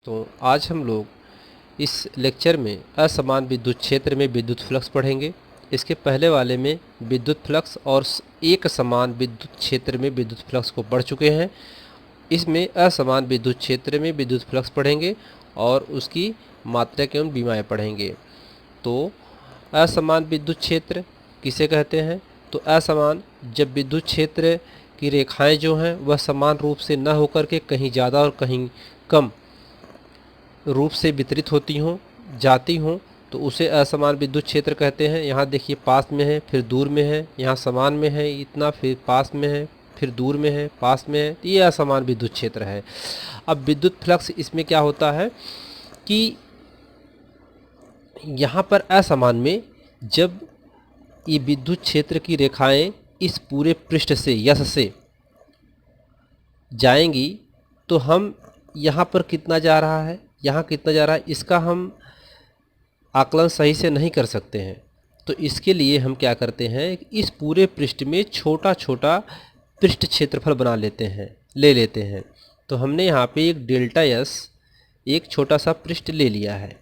तो आज हम लोग इस लेक्चर में असमान विद्युत क्षेत्र में विद्युत फ्लक्स पढ़ेंगे। इसके पहले वाले में विद्युत फ्लक्स और एक समान विद्युत क्षेत्र में विद्युत फ्लक्स को पढ़ चुके हैं। इसमें असमान विद्युत क्षेत्र में विद्युत फ्लक्स पढ़ेंगे और उसकी मात्रक एवं विमाएँ पढ़ेंगे। तो असमान विद्युत क्षेत्र किसे कहते हैं? तो असमान जब विद्युत क्षेत्र की रेखाएं जो हैं वह समान रूप से न होकर के कहीं ज़्यादा और कहीं कम रूप से वितरित होती हों, जाती हों, तो उसे असमान विद्युत क्षेत्र कहते हैं। यहाँ देखिए पास में है, फिर दूर में है, यहाँ समान में है इतना, फिर पास में है, फिर दूर में है, पास में है, तो ये असमान विद्युत क्षेत्र है। अब विद्युत फ्लक्स इसमें क्या होता है कि यहाँ पर असमान में जब ये विद्युत क्षेत्र की रेखाएं इस पूरे पृष्ठ से यस से जाएंगी तो हम यहाँ पर कितना जा रहा है, यहाँ कितना जा रहा है, इसका हम आकलन सही से नहीं कर सकते हैं। तो इसके लिए हम क्या करते हैं, इस पूरे पृष्ठ में छोटा छोटा पृष्ठ क्षेत्रफल बना लेते हैं, ले लेते हैं। तो हमने यहाँ पे एक डेल्टा एस एक छोटा सा पृष्ठ ले लिया है,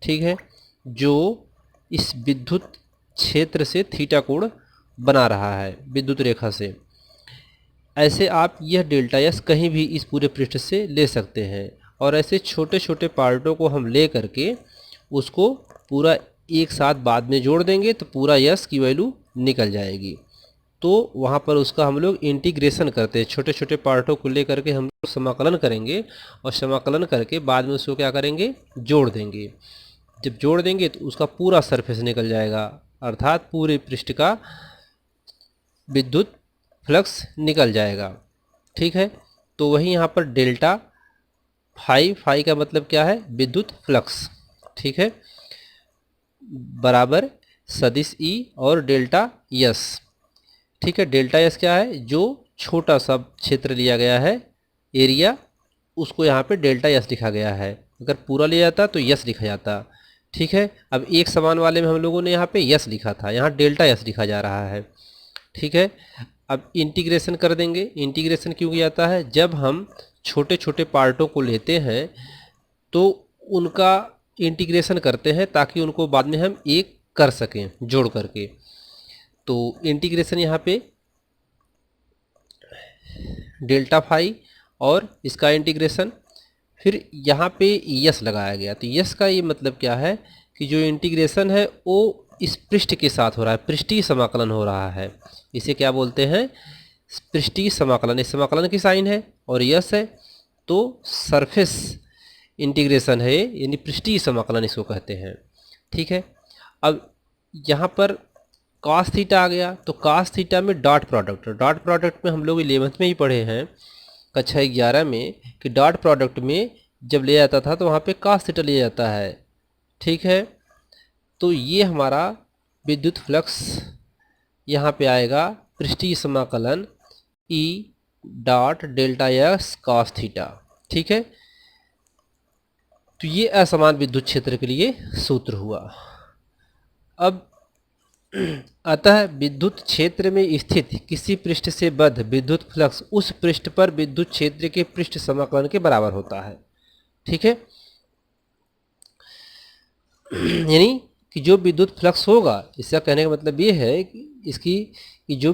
ठीक है, जो इस विद्युत क्षेत्र से थीटा कोण बना रहा है विद्युत रेखा से। ऐसे आप यह डेल्टा एस कहीं भी इस पूरे पृष्ठ से ले सकते हैं और ऐसे छोटे छोटे पार्टों को हम ले करके उसको पूरा एक साथ बाद में जोड़ देंगे तो पूरा यस की वैल्यू निकल जाएगी। तो वहाँ पर उसका हम लोग इंटीग्रेशन करते हैं, छोटे छोटे पार्टों को ले करके हम लोग समाकलन करेंगे और समाकलन करके बाद में उसको क्या करेंगे, जोड़ देंगे। जब जोड़ देंगे तो उसका पूरा सरफेस निकल जाएगा, अर्थात पूरे पृष्ठ का विद्युत फ्लक्स निकल जाएगा, ठीक है। तो वही यहाँ पर डेल्टा फाई का मतलब क्या है, विद्युत फ्लक्स, ठीक है, बराबर सदिश ई और डेल्टा यस, ठीक है। डेल्टा यस क्या है, जो छोटा सा क्षेत्र लिया गया है एरिया, उसको यहाँ पे डेल्टा यस लिखा गया है। अगर पूरा लिया जाता तो यस लिखा जाता, ठीक है। अब एक समान वाले में हम लोगों ने यहाँ पे यस लिखा था, यहाँ डेल्टा यस लिखा जा रहा है, ठीक है। अब इंटीग्रेशन कर देंगे। इंटीग्रेशन क्यों किया जाता है, जब हम छोटे छोटे पार्टों को लेते हैं तो उनका इंटीग्रेशन करते हैं ताकि उनको बाद में हम एक कर सकें जोड़ करके। तो इंटीग्रेशन यहाँ पे डेल्टा फाई और इसका इंटीग्रेशन, फिर यहाँ पे यस लगाया गया। तो यस का ये मतलब क्या है कि जो इंटीग्रेशन है वो इस पृष्ठ के साथ हो रहा है, पृष्ठीय समाकलन हो रहा है। इसे क्या बोलते हैं, पृष्ठीय समाकलन। इस समाकलन की साइन है और यस है तो सरफेस इंटीग्रेशन है, यानी पृष्ठीय समाकलन इसको कहते हैं, ठीक है। अब यहाँ पर cos थीटा आ गया तो cos थीटा में डॉट प्रोडक्ट में हम लोग 11th में ही पढ़े हैं, कक्षा 11 में, कि डॉट प्रोडक्ट में जब ले जाता था तो वहाँ पे cos थीटा लिया जाता है, ठीक है। तो ये हमारा विद्युत फ्लक्स यहाँ पे आएगा पृष्ठीय समाकलन E dot delta x cos theta, ठीक है। तो ये असमान विद्युत क्षेत्र के लिए सूत्र हुआ। अब अतः विद्युत क्षेत्र में स्थित किसी पृष्ठ से बद्ध विद्युत फ्लक्स उस पृष्ठ पर विद्युत क्षेत्र के पृष्ठ समाकलन के बराबर होता है, ठीक है। यानी कि जो विद्युत फ्लक्स होगा, इसका कहने का मतलब ये है कि इसकी कि जो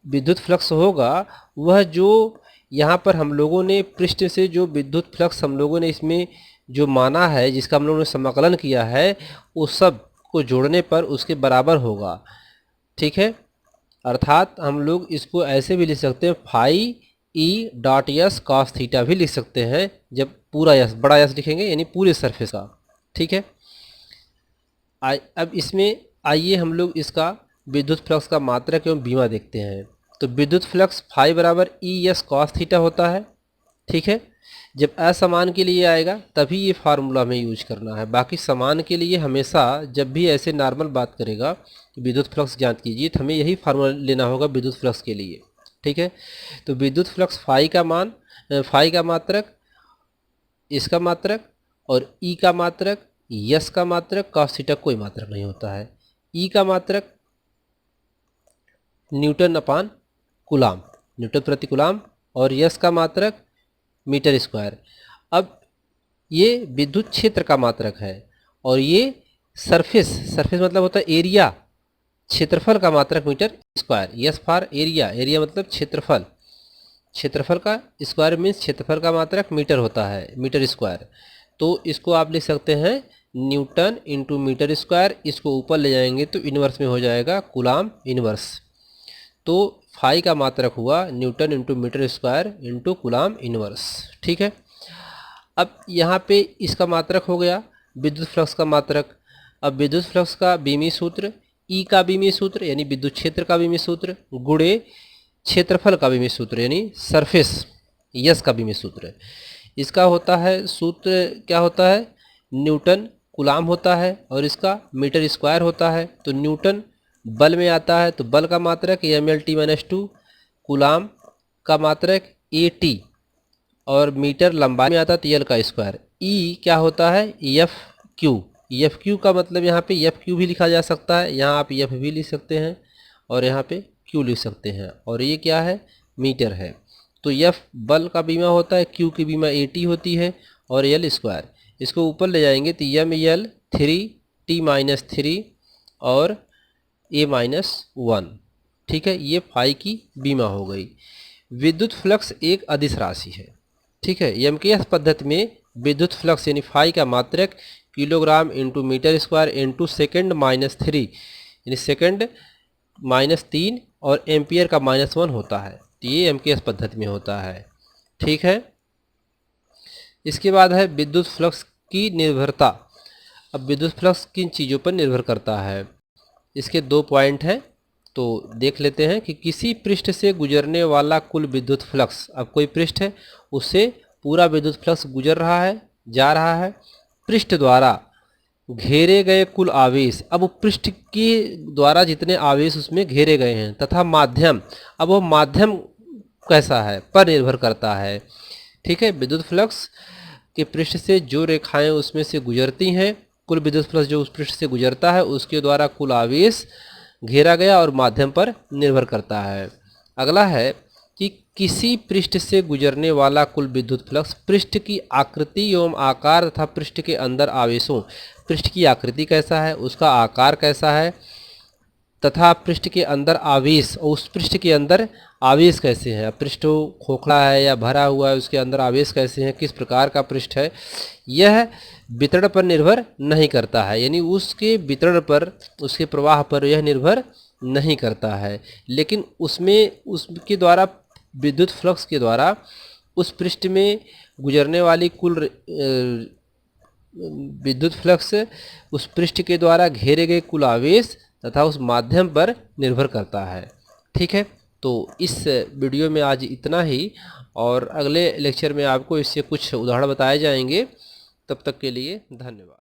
विद्युत फ्लक्स होगा वह जो यहाँ पर हम लोगों ने पृष्ठ से जो विद्युत फ्लक्स हम लोगों ने इसमें जो माना है, जिसका हम लोगों ने समाकलन किया है, उस सब को जोड़ने पर उसके बराबर होगा, ठीक है। अर्थात हम लोग इसको ऐसे भी लिख सकते हैं, phi E dot S cos theta भी लिख सकते हैं, जब पूरा यस बड़ा यस लिखेंगे यानी पूरे सरफेस का, ठीक है। अब इसमें आइए हम लोग इसका विद्युत फ्लक्स का मात्रक एवं बीमा देखते हैं। तो विद्युत फ्लक्स फाई बराबर ई यस cos थीटा होता है, ठीक है। जब असमान के लिए आएगा तभी ये फार्मूला हमें यूज करना है, बाकी समान के लिए हमेशा जब भी ऐसे नॉर्मल बात करेगा विद्युत फ्लक्स ज्ञात कीजिए तो हमें यही फार्मूला लेना होगा विद्युत फ्लक्स के लिए, ठीक है। तो विद्युत फ्लक्स फाई का मान, फाई का मात्रक, इसका मात्रक और ई का मात्रक, यस का मात्रक, cos थीटा कोई मात्रक नहीं होता है। ई का मात्रक न्यूटन अपान कूलाम, न्यूटन प्रति कूलाम, और यस का मात्रक मीटर स्क्वायर। अब ये विद्युत क्षेत्र का मात्रक है, और ये सरफेस मतलब होता है एरिया, क्षेत्रफल का मात्रक metre square. S for area, area मतलब क्षेत्रफल, क्षेत्रफल का स्क्वायर मीन्स क्षेत्रफल का मात्रक मीटर होता है, मीटर स्क्वायर। तो इसको आप लिख सकते हैं न्यूटन इंटू मीटर स्क्वायर, इसको ऊपर ले जाएंगे तो इन्वर्स में हो जाएगा कूलाम इन्वर्स। तो फाई का मात्रक हुआ newton into metre square into coulomb inverse. ठीक है, अब यहाँ पे इसका मात्रक हो गया विद्युत फ्लक्स का मात्रक। अब विद्युत फ्लक्स का बीमी सूत्र, ई का बीमी सूत्र यानी विद्युत क्षेत्र का बीमी सूत्र, गुणे क्षेत्रफल का बीमी सूत्र यानी सरफेस यस का बीमी सूत्र। इसका होता है सूत्र क्या होता है, न्यूटन कूलाम होता है, और इसका मीटर स्क्वायर होता है। तो न्यूटन बल में आता है, तो बल का मात्रक mlt-2, कूलाम का मात्रक at, और मीटर लंबाई में आता है तो यल का स्क्वायर। ई क्या होता है, एफ क्यू का मतलब यहाँ पे एफ क्यू भी लिखा जा सकता है, यहाँ आप एफ भी लिख सकते हैं और यहाँ पे क्यू लिख सकते हैं, और ये क्या है, मीटर है। तो एफ बल का बीमा होता है, क्यू की बीमा at होती है, और यल स्क्वायर। इसको ऊपर ले जाएंगे तो ml 3t-3 और a-1। ठीक है, ये फाई की बीमा हो गई। विद्युत फ्लक्स एक अदिश राशि है। ठीक है, एमकेएस पद्धति में विद्युत फ्लक्स यानी फाई का मात्रक kilogram into metre square into second -3 यानी सेकेंड -3 और एम्पियर का -1 होता है। तो ये एमकेएस पद्धति में होता है। ठीक है, इसके बाद है विद्युत फ्लक्स की निर्भरता। अब विद्युत फ्लक्स किन चीज़ों पर निर्भर करता है, इसके 2 पॉइंट हैं, तो देख लेते हैं कि किसी पृष्ठ से गुजरने वाला कुल विद्युत फ्लक्स। अब कोई पृष्ठ है, उससे पूरा विद्युत फ्लक्स गुजर रहा है, जा रहा है। पृष्ठ द्वारा घेरे गए कुल आवेश, अब वो पृष्ठ के द्वारा जितने आवेश उसमें घेरे गए हैं, तथा माध्यम, अब वो माध्यम कैसा है पर निर्भर करता है। ठीक है, विद्युत फ्लक्स के पृष्ठ से जो रेखाएं उसमें से गुजरती हैं, कुल विद्युत फ्लक्स जो उस पृष्ठ से गुजरता है उसके द्वारा कुल आवेश घेरा गया और माध्यम पर निर्भर करता है। अगला है कि किसी पृष्ठ से गुजरने वाला कुल विद्युत फ्लक्स पृष्ठ की आकृति एवं आकार तथा पृष्ठ के अंदर आवेशों, पृष्ठ की आकृति कैसा है, उसका आकार कैसा है, तथा पृष्ठ के अंदर आवेश, और उस पृष्ठ के अंदर आवेश कैसे हैं, पृष्ठ खोखला है या भरा हुआ है, उसके अंदर आवेश कैसे हैं, किस प्रकार का पृष्ठ है, यह वितरण पर निर्भर नहीं करता है। यानी उसके वितरण पर, उसके प्रवाह पर यह निर्भर नहीं करता है, लेकिन उसमें उसके द्वारा विद्युत फ्लक्स के द्वारा उस पृष्ठ में गुजरने वाली कुल विद्युत फ्लक्स उस पृष्ठ के द्वारा घेरे गए कुल आवेश तथा उस माध्यम पर निर्भर करता है। ठीक है, तो इस वीडियो में आज इतना ही, और अगले लेक्चर में आपको इससे कुछ उदाहरण बताए जाएंगे। तब तक के लिए धन्यवाद।